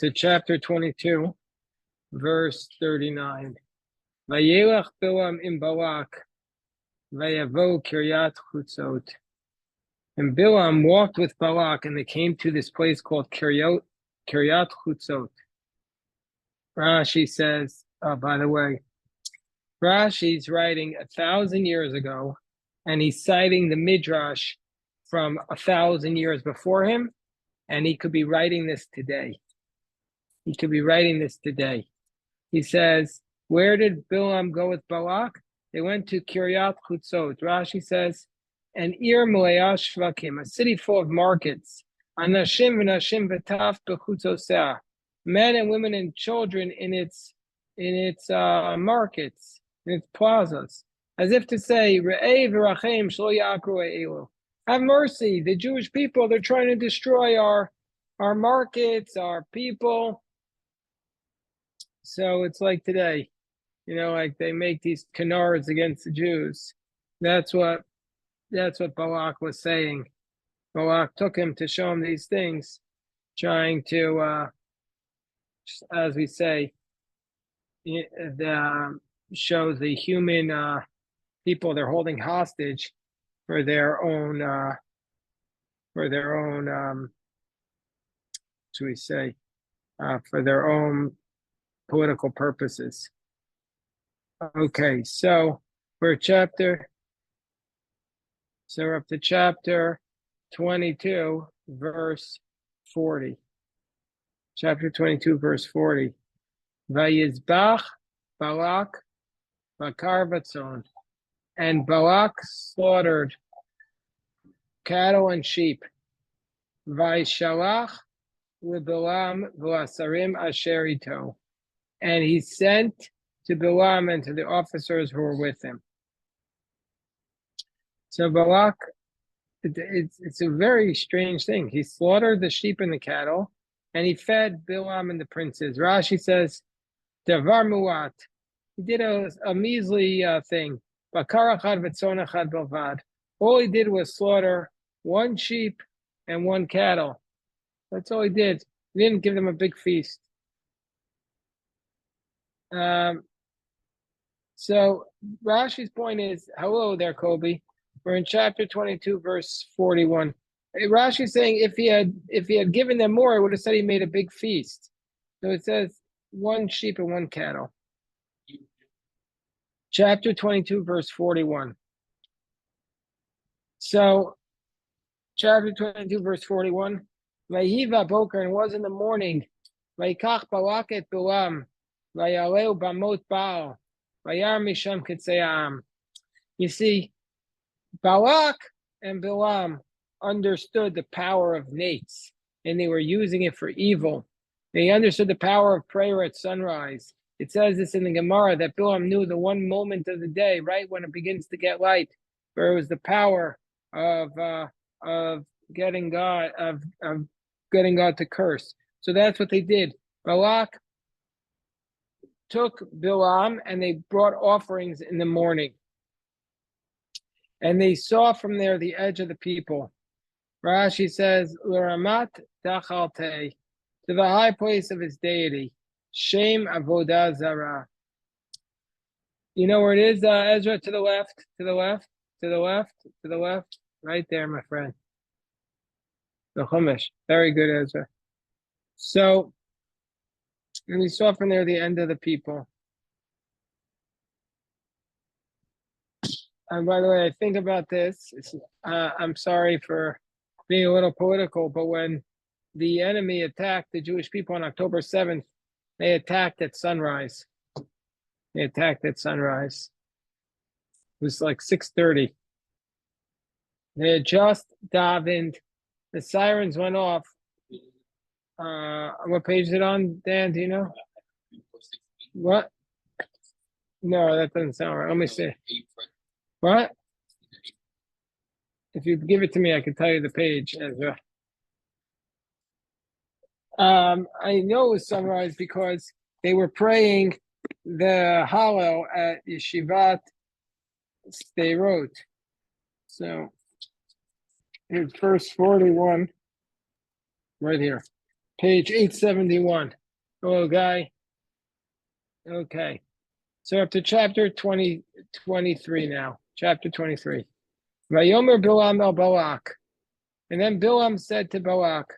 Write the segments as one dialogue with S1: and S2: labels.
S1: to chapter 22, verse 39. Vayelach Bilam im Balak, vayavo Kiryat Chutzot. And Bilam walked with Balak, and they came to this place called Kiryat Chutzot. Rashi says, by the way, Rashi's writing 1,000 years ago, and he's citing the Midrash from 1,000 years before him, and he could be writing this today. He says, where did Bilam go with Balak? They went to Kiryat Chutzot. Rashi says, an ir meleah shvakim, a city full of markets. Anashim v'nashim v'taf b'chutzoseh, men and women and children in its markets, in its plazas, as if to say, Re'eh v'rachem shlo ya'akru elu. Have mercy, the Jewish people, they're trying to destroy our markets, our people. So it's like today, like they make these canards against the Jews. That's what Balak was saying. Balak took him to show him these things, trying to, as we say, shows the human people they're holding hostage for their own, should we say, for their own political purposes. Okay, so we're up to chapter 22, verse 40. Chapter 22, verse 40. Vayizbach Balak Bakar Vatzon. And Balak slaughtered cattle and sheep. Vayshalach leBilam v'asarim asher ito. And he sent to Bilam and to the officers who were with him. So Balak, it's a very strange thing. He slaughtered the sheep and the cattle, and he fed Bilam and the princes. Rashi says, Davar muat. He did a measly thing. Bakar achad v'tzon achad belvad. All he did was slaughter one sheep and one cattle. That's all he did. He didn't give them a big feast. So Rashi's point is, hello there, Kobe. We're in chapter 22, verse 41. Rashi's saying if he had given them more, it would have said he made a big feast. So it says one sheep and one cattle. Chapter 22, verse 41. So chapter 22, verse 41. Vayiva boker, and it was in the morning. Vayikach Balak et Bilam. Vayaleu bamot Baal. Vayar misham kitzei. You see, Balak and Bilam understood the power of nates, and they were using it for evil. They understood the power of prayer at sunrise. It says this in the Gemara that Bilam knew the one moment of the day, right when it begins to get light, where it was the power of getting God to curse. So that's what they did. Balak took Bilam and they brought offerings in the morning. And they saw from there the edge of the people. Rashi says, L'ramat tachalte, to the high place of his deity, Shem Avodah Zarah. You know where it is, Ezra? To the left, right there, my friend. The Chumash. Very good, Ezra. So, and we saw from there the end of the people. And by the way, I think about this. I'm sorry for being a little political, but when the enemy attacked the Jewish people on October 7th, they attacked at sunrise. It was like 6:30. They had just davened. The sirens went off. What page is it on, Dan? Do you know? What? No, that doesn't sound right. Let me see. What? If you give it to me, I can tell you the page. I know it was sunrise because they were praying the Hallel at Yeshivat Sderot. So here's verse 41, right here. Page 871. Hello, Guy. Okay. So up to chapter 23 now. Chapter 23. Vayomer Bilam el Balak. And then Bilam said to Balak,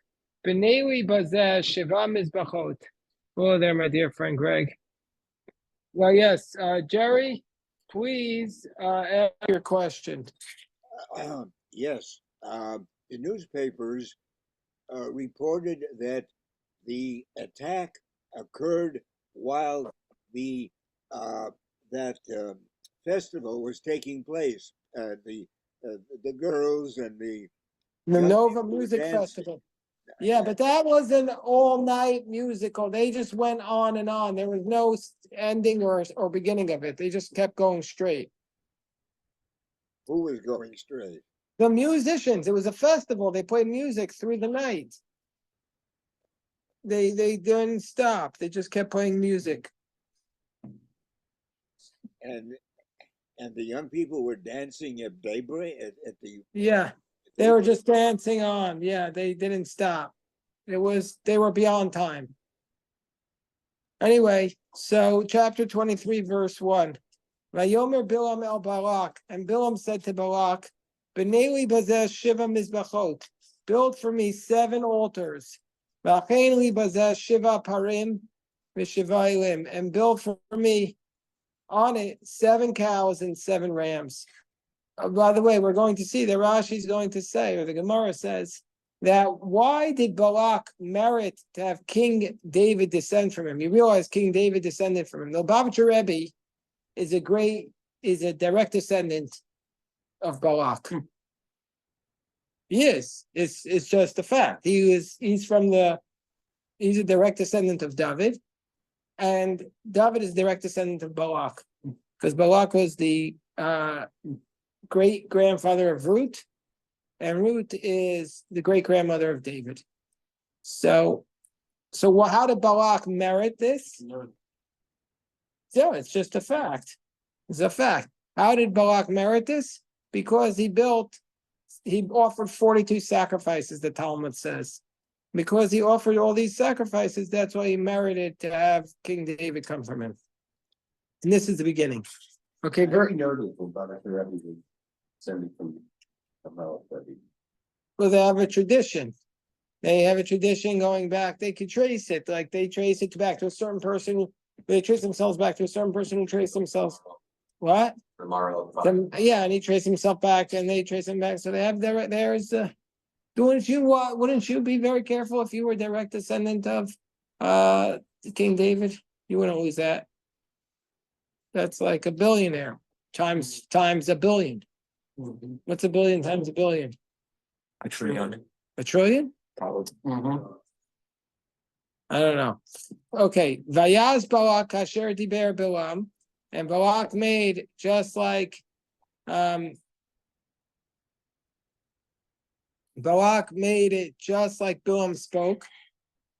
S1: Beneli bazeh shiva mizbachot. Hello there, my dear friend Greg. Well, yes, Jerry, please ask your question.
S2: Yes, the newspapers reported that the attack occurred while that festival was taking place. The girls and the
S1: Nova Music Festival. Yeah, but that was an all-night musical. They just went on and on. There was no ending or beginning of it. They just kept going straight.
S2: Who was going straight?
S1: The musicians. It was a festival. They played music through the night. They didn't stop. They just kept playing music.
S2: And the young people were dancing at daybreak at the.
S1: Yeah, they were just dancing on. Yeah, they didn't stop. They were beyond time. Anyway, so chapter 23, verse 1. Vayomer Bilam el Balak, and Bilam said to Balak, Beneli bazeh shiva mizbachot, build for me 7 altars. V'achein li bazeh shiva parim v'shiva elim, and build for me on it 7 cows and 7 rams. By the way, we're going to see that Rashi is going to say, or the Gemara says, that why did Balak merit to have King David descend from him? You realize King David descended from him. The Lubavitcher Rebbe is a direct descendant of Balak. He is. It's just a fact. He's a direct descendant of David, and David is a direct descendant of Balak, because Balak was the great grandfather of Ruth, and Ruth is the great grandmother of David. So how did Balak merit this? No, it's just a fact. It's a fact. How did Balak merit this? Because he offered 42 sacrifices, the Talmud says. Because he offered all these sacrifices, that's why he merited to have King David come from him. And this is the beginning. Okay, very notable. Well, they have a tradition. They have a tradition going back. They could trace it. Like they trace it back to a certain person. They trace themselves back to a certain person who traced themselves. What? Yeah, and he traced himself back, and they trace him back. So they have there's. Wouldn't you be very careful if you were a direct descendant of King David? You wouldn't lose that. That's like a billionaire times a billion. Mm-hmm. What's a billion times a billion? A trillion. A trillion? Probably. Mm-hmm. I don't know. Okay. Vayaz Balak kasher diber Bilam, and Balak made just like Balak made it just like Bilam spoke.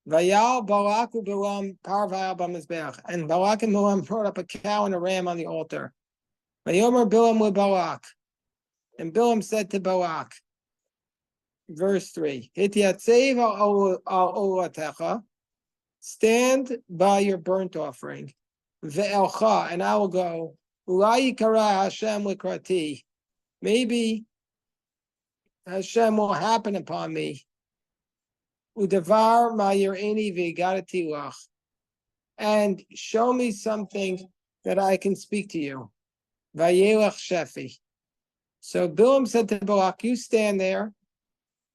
S1: Vayal Balak Bilam parvayal b'mizbeach, and Balak and Bilam brought up a cow and a ram on the altar. Vayomer Bilam with Balak, and Bilam said to Balak, verse 3, Hityatzev al olatecha, stand by your burnt offering, ve'elcha, and I will go, Ulai yikara Hashem likrati, maybe Hashem will happen upon me, udavar ma'yireni v'gadatilach, and show me something that I can speak to you, vayelach shefi. So Bilam said to Balak, you stand there,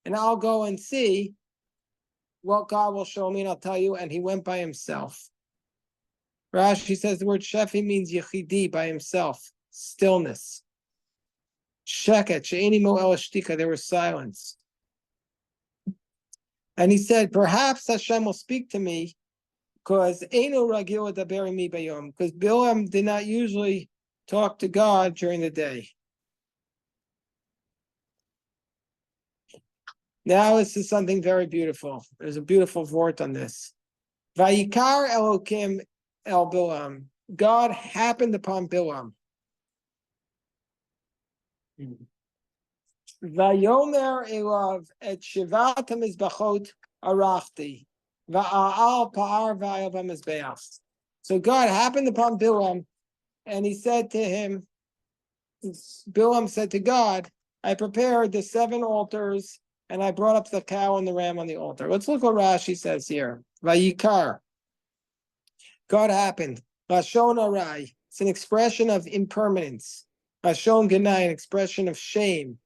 S1: and I'll go and see what God will show me, and I'll tell you. And he went by himself. Rashi says the word shefi means yechidi, by himself, stillness. Sheket, she'eni mo el shtika, there was silence. And he said, perhaps Hashem will speak to me, because Eino Ragil Daberi Mi Bayom, because Bilam did not usually talk to God during the day. Now this is something very beautiful. There's a beautiful vort on this. Vayikar Elokim El Bilam. God happened upon Bilam. Vayomer Elav et Shivat HaMizbachot Arachti. Va'al pa'ar va'al b'mizbeach. So God happened upon Bilam, and he said to him, Bilam said to God, I prepared the 7 altars, and I brought up the cow and the ram on the altar. Let's look what Rashi says here. Vayikar. God happened. Lashon arai. It's an expression of impermanence. Lashon genai, an expression of shame.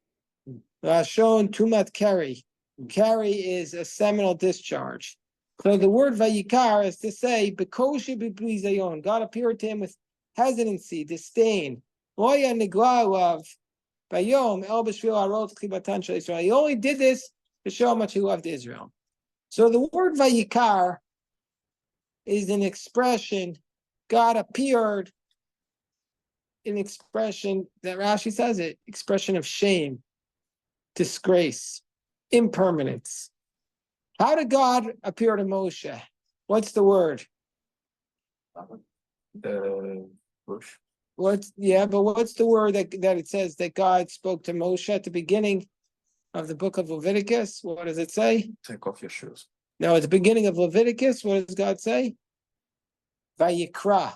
S1: Lashon tumat keri. Keri is a seminal discharge. So the word vayikar is to say, Bekoshi b'blizayon. God appeared to him with hesitancy, disdain. Loya nigla bayom el b'shvil arot chibatan shel Israel. He only did this to show how much he loved Israel. So the word vayikar is an expression. God appeared, an expression that Rashi says it, expression of shame, disgrace, impermanence. How did God appear to Moshe? What's the word?
S3: The bush.
S1: But what's the word that it says that God spoke to Moshe at the beginning of the book of Leviticus? What does it say?
S3: Take off your shoes.
S1: No, at the beginning of Leviticus, what does God say? Vayikra.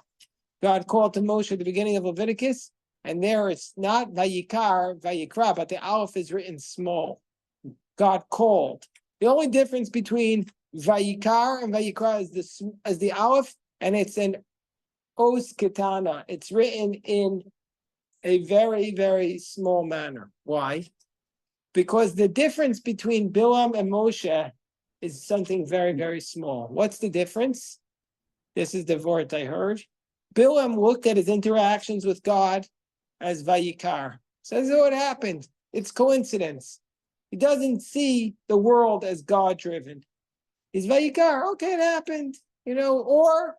S1: God called to Moshe at the beginning of Leviticus, and there it's not Vayikar, Vayikra, but the Aleph is written small. God called. The only difference between Vayikar and Vayikra is the Aleph, and it's an Os Ketana. It's written in a very, very small manner. Why? Because the difference between Bilam and Moshe is something very, very small. What's the difference? This is the word I heard. Bilam looked at his interactions with God as Vayikar. Says what happened. It's coincidence. He doesn't see the world as God-driven. He's Vayikar. Okay, it happened. Or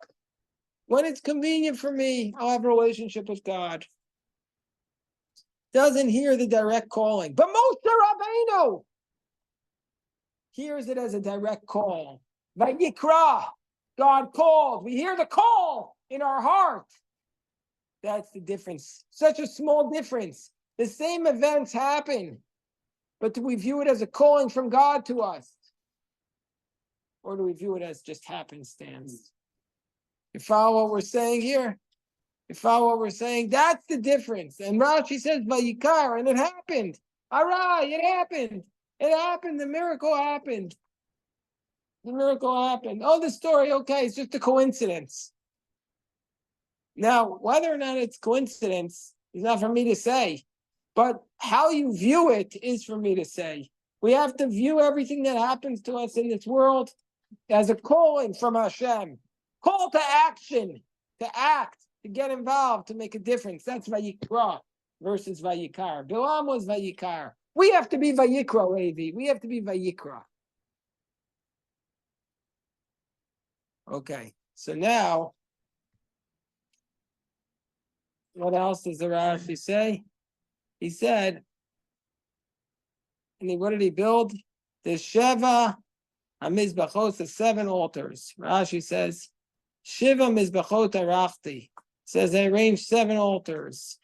S1: when it's convenient for me, I'll have a relationship with God. Doesn't hear the direct calling. But Moshe Rabbeinu hears it as a direct call. Vayikra. God called. We hear the call in our heart. That's the difference. Such a small difference. The same events happen, but do we view it as a calling from God to us? Or do we view it as just happenstance? You follow what we're saying here? You follow what we're saying? That's the difference. And Rashi says, Vayikar, and it happened. All right, it happened. It happened. The miracle happened. The miracle happened. Oh, the story, okay, it's just a coincidence. Now, whether or not it's coincidence is not for me to say, but how you view it is for me to say. We have to view everything that happens to us in this world as a calling from Hashem. Call to action, to act, to get involved, to make a difference. That's Vayikra versus Vayikar. Bilam was Vayikar. We have to be Vayikra, Levi. We have to be Vayikra. Okay, so now, what else does the Rashi say? He said, what did he build? The Sheva HaMizbachot, the 7 altars. Rashi says, Shiva Mizbachot Arachti. Says they arranged 7 altars.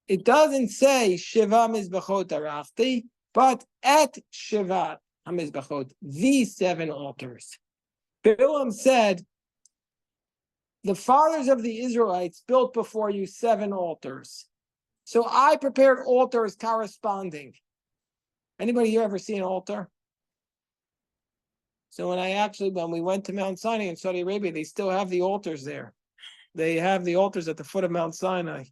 S1: It doesn't say Shiva Mizbachot Arachti, but at Shiva HaMizbachot, these 7 altars. Bilam said, the fathers of the Israelites built before you 7 altars. So I prepared altars corresponding. Anybody here ever see an altar? So when we went to Mount Sinai in Saudi Arabia, they still have the altars there. They have the altars at the foot of Mount Sinai.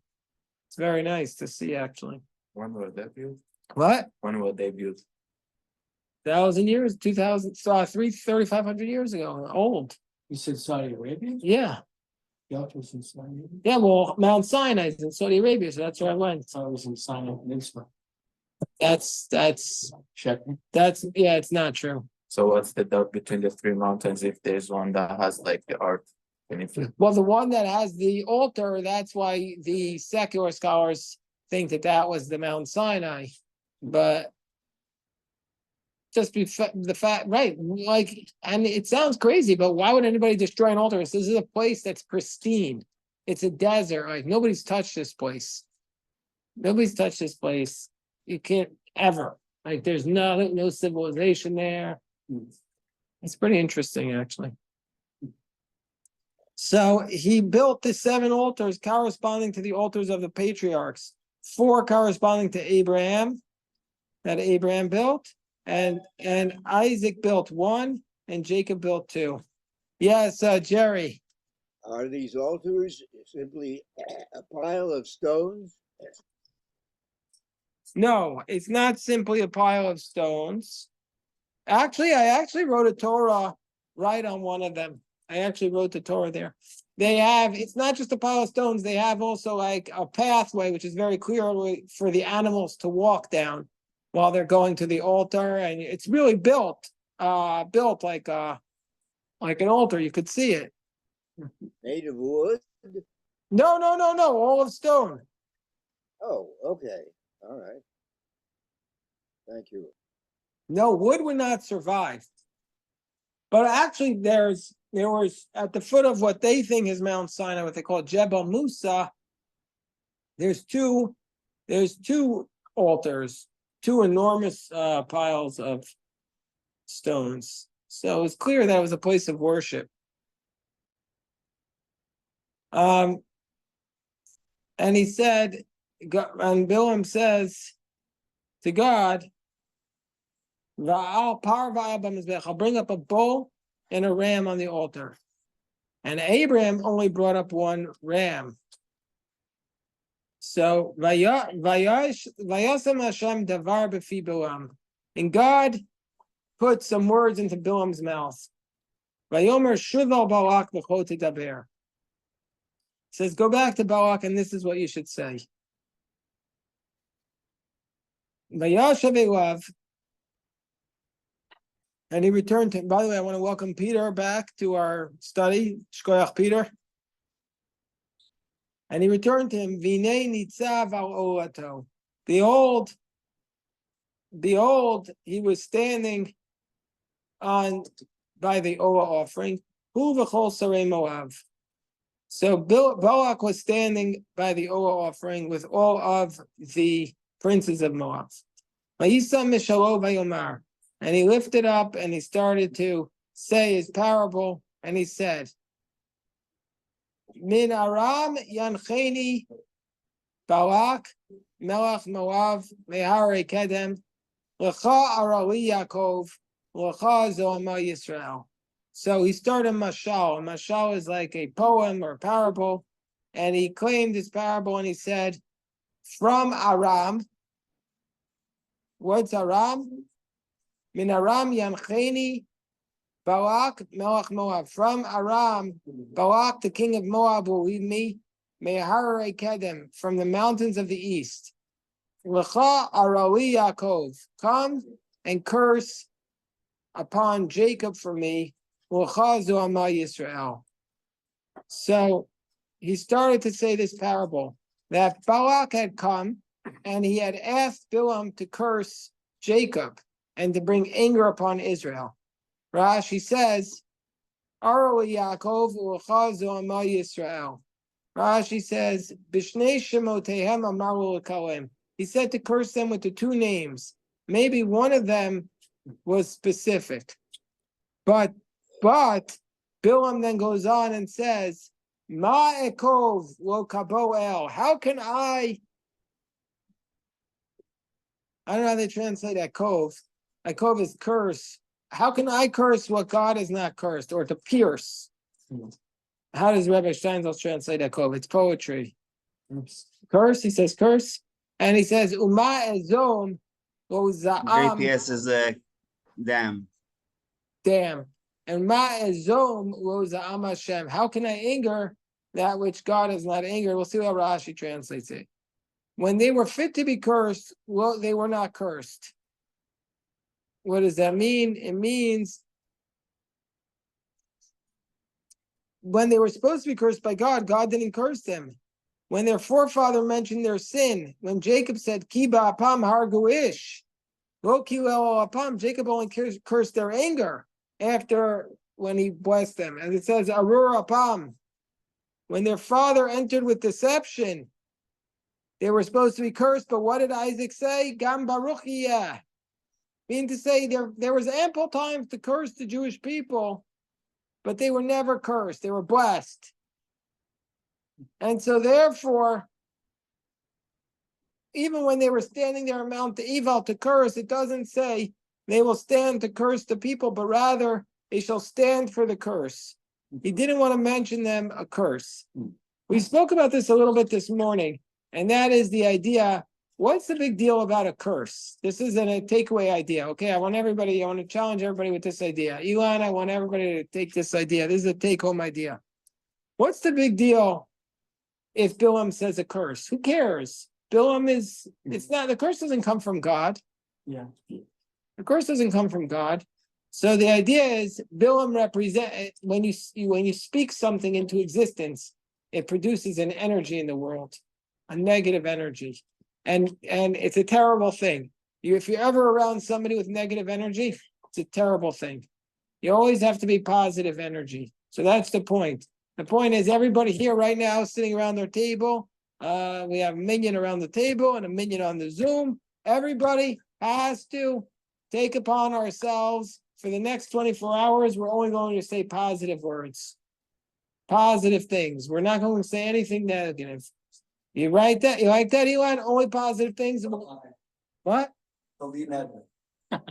S1: It's very nice to see, actually.
S3: When were they built?
S1: What?
S3: When were they built?
S1: 1,000 years, 2,000, 3,500 years ago. Old.
S4: You said Saudi Arabia?
S1: Yeah.
S4: The altar was in Saudi Arabia?
S1: Yeah, well, Mount Sinai is in Saudi Arabia, so that's where I went.
S4: I thought it was in Sinai Peninsula.
S1: That's
S4: Checking.
S1: it's not true.
S3: So what's the doubt between the 3 mountains if there's one that has like the art beneath it?
S1: Well, the one that has the altar, that's why the secular scholars think that was the Mount Sinai. But just be the fact, right? Like, and it sounds crazy, but why would anybody destroy an altar? This is a place that's pristine. It's a desert. Like, nobody's touched this place. Nobody's touched this place. You can't ever. Like, there's no civilization there. It's pretty interesting, actually. So he built the 7 altars corresponding to the altars of the patriarchs, 4 corresponding to Abraham, that Abraham built, and Isaac built 1, and Jacob built 2. Yes, Jerry.
S2: Are these altars simply a pile of stones?
S1: No, it's not simply a pile of stones. Actually, I actually wrote a Torah right on one of them. I actually wrote the Torah there. They have, it's not just a pile of stones, they have also like a pathway, which is very clear for the animals to walk down while they're going to the altar. And it's really built like an altar. You could see it.
S2: Made of wood?
S1: No, all of stone.
S2: Oh, okay. All right. Thank you.
S1: No, wood would not survive. But actually, there was at the foot of what they think is Mount Sinai, what they call Jebel Musa. There's two altars, 2 enormous piles of stones. So it's clear that it was a place of worship. And he said, and Bilam says to God, I'll bring up a bull and a ram on the altar. And Abraham only brought up 1 ram. So Vayasam Hashem davar b'fi Bilam. And God put some words into Bilam's mouth. Vayomer shuval Balak v'cho tedaber. Says, go back to Balak, and this is what you should say. Vayashav elav. And he returned to him. By the way, I want to welcome Peter back to our study. Shkoyach Peter. And he returned to him. Vinei nitzav al olato. Behold, he was standing by the Olah offering. Hu v'chol sarei Moav. So Balak was standing by the Olah offering with all of the princes of Moab. Vayisa mishalo vayomar. And he lifted up and he started to say his parable, and he said, Min Aram Yancheni Balak Melach Moav Mehare Kedem Lecha Arali Yaakov Lecha Zoama Yisrael. So he started mashal. A mashal is like a poem or parable, and he claimed his parable and he said, from Aram. What's Aram? Min Aram Yancheni Balak Melach Moab. From Aram, Balak, the king of Moab, will lead me. Mehare Kedem, from the mountains of the east. Lecha Arali Yaakov. Come and curse upon Jacob for me. Lecha Zoama Yisrael. So he started to say this parable that Balak had come and he had asked Bilam to curse Jacob and to bring anger upon Israel. Rashi says, Arali Yaakov u'lecha zo'ama Yisrael. Rashi says, Bishnei shemotehem amaru l'kalem. He said to curse them with the 2 names. Maybe one of them was specific. But Bilam then goes on and says, Ma ekov lo kabo el. How can I don't know how they translate ekov. Ekov is curse. How can I curse what God has not cursed, or to pierce? How does Rabbi Steinsaltz translate ekov? It's poetry. Curse, he says curse. And he says, Uma ezom lo za'am.
S5: JPS is a dam.
S1: Damn. And ma ezom lo za'am Hashem. How can I anger that which God has not angered? We'll see how Rashi translates it. When they were fit to be cursed, well, they were not cursed. What does that mean? It means when they were supposed to be cursed by God, God didn't curse them. When their forefather mentioned their sin, when Jacob said, Kiba apam hargu ish, lo kilel apam, Jacob only cursed their anger after when he blessed them. And it says, Arur apam, when their father entered with deception, they were supposed to be cursed, but what did Isaac say? Gam baruch yeh. Meaning to say there was ample time to curse the Jewish people, but they were never cursed. They were blessed. And so therefore, even when they were standing there on Mount Eval to curse, it doesn't say they will stand to curse the people, but rather they shall stand for the curse. He didn't want to mention them a curse. We spoke about this a little bit this morning, and that is the idea, what's the big deal about a curse? This isn't a takeaway idea, okay? I want to challenge everybody with this idea. Elon, I want everybody to take this idea. This is a take-home idea. What's the big deal if Bilam says a curse? Who cares? The curse doesn't come from God.
S4: Yeah.
S1: The curse doesn't come from God. So the idea is Bilam when you speak something into existence, it produces an energy in the world, a negative energy. And it's a terrible thing. If you're ever around somebody with negative energy, it's a terrible thing. You always have to be positive energy. So that's the point. The point is everybody here right now sitting around their table. We have a minion around the table and a minion on the Zoom. Everybody has to take upon ourselves for the next 24 hours. We're only going to say positive words, positive things. We're not going to say anything negative. You write that? You like that, Elon? Only positive things? What?
S3: Believe that.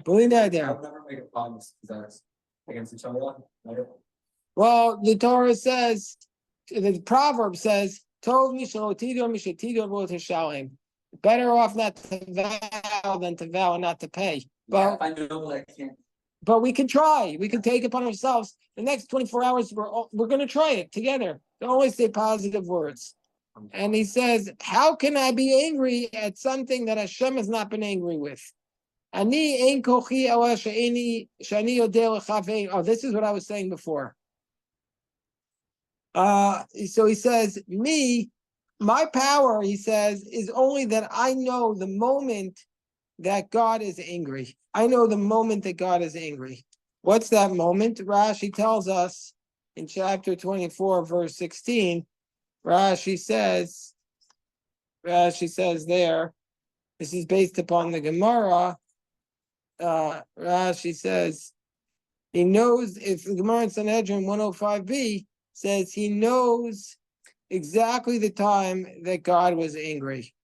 S1: Believe that down.
S3: I'll never make a promise that's against each other.
S1: Well, the Torah says, the proverb says, Tov mishalotido mishatido v'oteshalim. Better off not to vow than to vow and not to pay. But
S3: I know that I can't.
S1: But we can try. We can take upon ourselves the next 24 hours. We're going to try it together. Don't always say positive words. And he says, how can I be angry at something that Hashem has not been angry with? Oh, this is what I was saying before. So he says, my power, he says, is only that I know the moment that God is angry. I know the moment that God is angry. What's that moment? Rashi tells us in chapter 24, verse 16. Rashi says there, this is based upon the Gemara. Rashi says, he knows, if the Gemara in Sanhedrin 105b says he knows exactly the time that God was angry.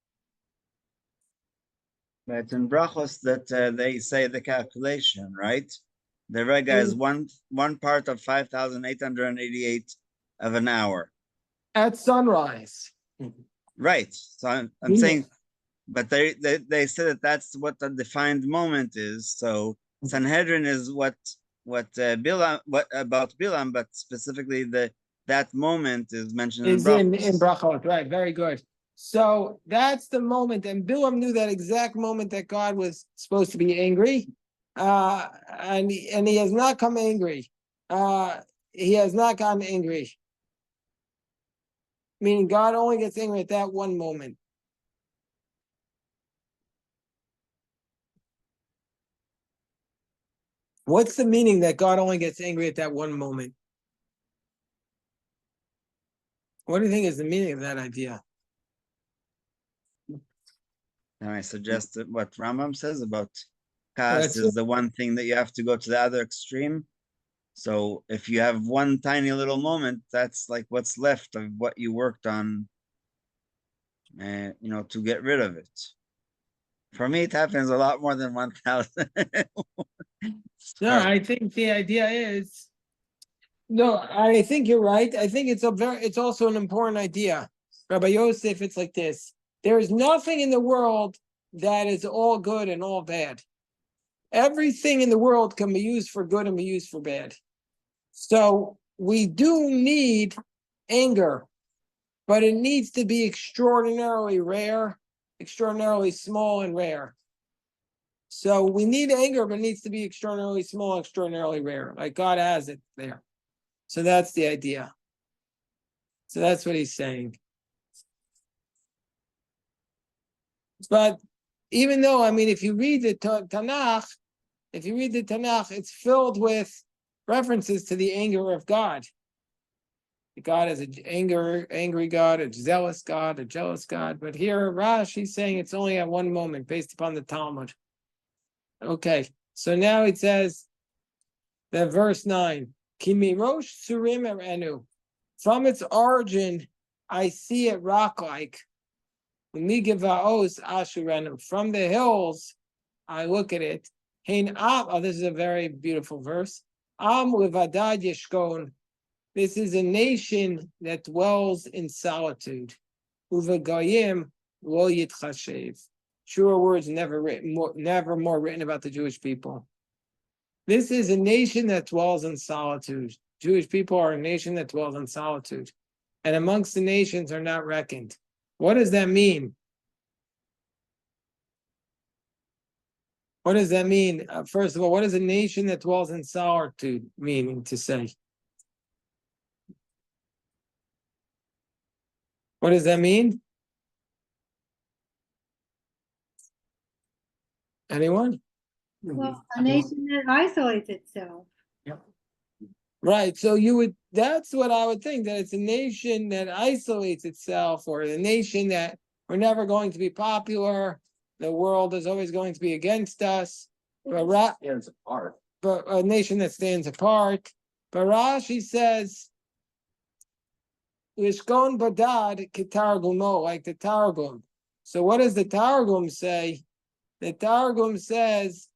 S5: But in brachos that they say the calculation, right? The rega is one part of 5,888 of an hour.
S1: At sunrise.
S5: Right. So I'm saying, but they say that that's what the defined moment is. So Sanhedrin is what Bilam, what about Bilam, but specifically that moment is mentioned in brachos.
S1: In brachot, right? Very good. So that's the moment, and Bilam knew that exact moment that God was supposed to be angry, and he has not come angry. He has not gotten angry. Meaning God only gets angry at that one moment. What's the meaning that God only gets angry at that one moment? What do you think is the meaning of that idea?
S5: And I suggest that what Rambam says about Kas is the one thing that you have to go to the other extreme. So if you have one tiny little moment, that's like what's left of what you worked on, to get rid of it. For me, it happens a lot more than 1,000.
S1: No, I think the idea is, no, I think you're right. I think it's also an important idea. Rabbi Yosef, it's like this. There is nothing in the world that is all good and all bad. Everything in the world can be used for good and be used for bad. So we do need anger, but it needs to be extraordinarily rare, extraordinarily small and rare. So we need anger, but it needs to be extraordinarily small, extraordinarily rare. Like God has it there. So that's the idea. So that's what he's saying. But even though, if you read the Tanakh, it's filled with references to the anger of God. God is an angry God, a zealous God, a jealous God. But here, Rashi's saying it's only at one moment based upon the Talmud. Okay, So now it says that verse 9, Kimirosh Surim Erenu. From its origin, I see it rock-like. Migivaos Ashurenu. From the hills, I look at it. This is a very beautiful verse. Am Livadad Yeshkon. This is a nation that dwells in solitude. Uvagayim lo yitchashev. Sure words never more written about the Jewish people. This is a nation that dwells in solitude. Jewish people are a nation that dwells in solitude. And amongst the nations are not reckoned. What does that mean? What does that mean? First of all, what does a nation that dwells in solitude meaning to say? What does that mean? Anyone?
S6: Well, a nation that isolates itself.
S1: Right. So that's what I would think, that it's a nation that isolates itself, or a nation that we're never going to be popular. The world is always going to be against us. But
S3: Stands apart.
S1: But a nation that stands apart. But Rashi says, Lishkon Badad Kitargumo, like the Targum. So what does the Targum say? The Targum says,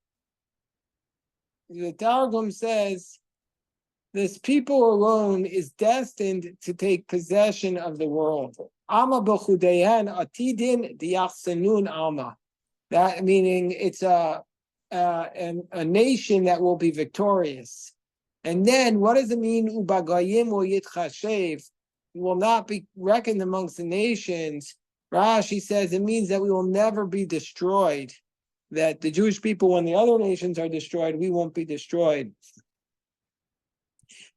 S1: this people alone is destined to take possession of the world. Alma b'chudeyan atidin diachsenun alma. That meaning it's a nation that will be victorious. And then what does it mean? Ubagayim will yitchashev, will not be reckoned amongst the nations. Rashi says it means that we will never be destroyed. That the Jewish people, when the other nations are destroyed, we won't be destroyed.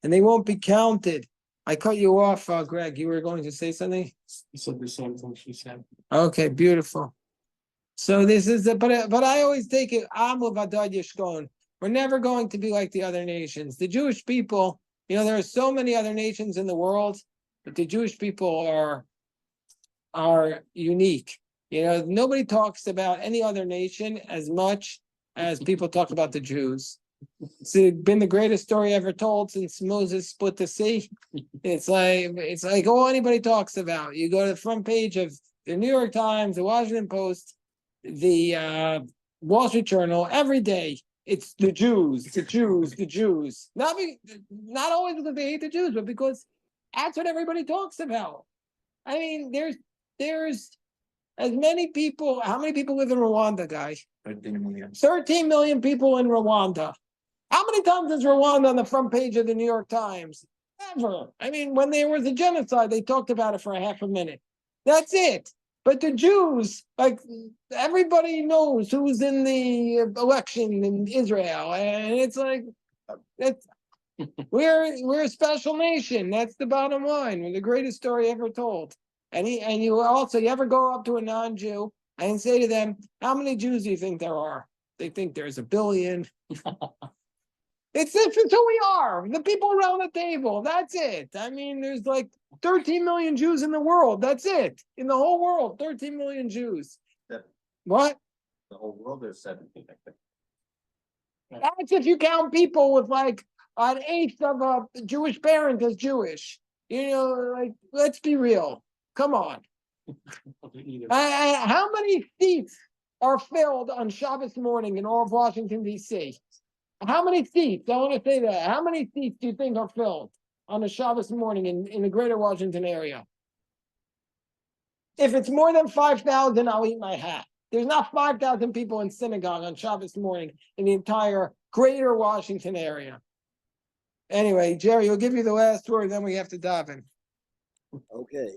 S1: And they won't be counted. I cut you off, Greg. You were going to say something?
S4: You said the same thing she said.
S1: Okay, beautiful. So this is but I always take it, we're never going to be like the other nations. The Jewish people, there are so many other nations in the world, but the Jewish people are unique. Nobody talks about any other nation as much as people talk about the Jews. It's been the greatest story ever told since Moses split the sea. It's like all anybody talks about. You go to the front page of the New York Times, the Washington Post, the Wall Street Journal, every day. It's the Jews, the Jews, the Jews. Not always because they hate the Jews, but because that's what everybody talks about. I mean, there's as many people. How many people live in Rwanda, guys?
S3: 13 million.
S1: 13 million people in Rwanda. How many times is Rwanda on the front page of the New York Times? Never. I mean, when there was a genocide, they talked about it for a half a minute. That's it. But the Jews, like everybody knows who's in the election in Israel, and it's like we're a special nation. That's the bottom line. We're the greatest story ever told. And you ever go up to a non-Jew and say to them, "How many Jews do you think there are?" They think there's 1 billion. It's who we are. The people around the table. That's it. I mean, there's like 13 million Jews in the world. That's it. In the whole world, 13 million Jews. What?
S3: The whole world is 17, I think.
S1: That's if you count people with like an eighth of a Jewish parent as Jewish. Let's be real. Come on. How many seats are filled on Shabbos morning in all of Washington, D.C.? How many seats? I want to say that. How many seats do you think are filled on a Shabbos morning in the greater Washington area? If it's more than 5,000, I'll eat my hat. There's not 5,000 people in synagogue on Shabbos morning in the entire greater Washington area. Anyway, Jerry, we'll give you the last word, then we have to dive in.
S2: Okay.